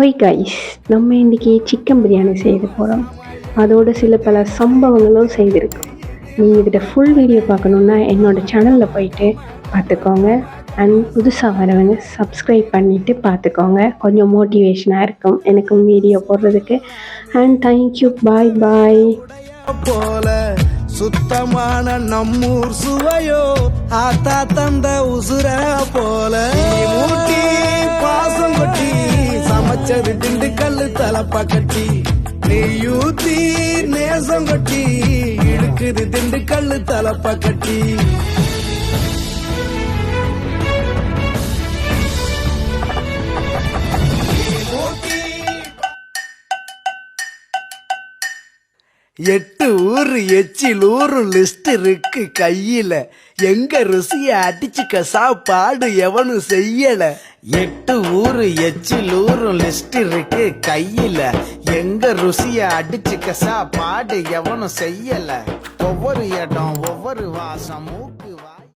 Hi guys, நம்ம இன்றைக்கி chicken biryani செய்து போகிறோம். அதோட சில பல சம்பவங்களும் செய்திருக்கோம். நீங்கள் இதில் ஃபுல் வீடியோ பார்க்கணுன்னா என்னோடய சேனலில் போயிட்டு பார்த்துக்கோங்க. அண்ட் புதுசாக வரவங்க சப்ஸ்கிரைப் பண்ணிவிட்டு பார்த்துக்கோங்க. கொஞ்சம் மோட்டிவேஷனாக இருக்கும் எனக்கும் வீடியோ போடுறதுக்கு. அண்ட் தேங்க்யூ, பாய் பாய். போல சுத்தமான நம்மூர் சுவையோ ஆத்தா தந்த உசுர போல ஊட்டி பாசம் கொட்டி சமைச்சது திண்டுக்கல்லு தலப்பா கட்டி நெய்யூத்தி நேசம் கொட்டி இழுக்குது திண்டுக்கல்லு தலப்பா கட்டி. எட்டு ஊரு எச்சில் ஊரு லிஸ்ட் இருக்கு கையில, எங்க ருசிய அடிச்சுக்க சாப்பாடு எவனும் செய்யல. எட்டு ஊரு எச்சில் ஊரு லிஸ்ட் இருக்கு கையில, எங்க ருசிய அடிச்சுக்க சாப்பாடு எவனும் செய்யல. ஒவ்வொரு இடம் ஒவ்வொரு வாசம் மூக்கு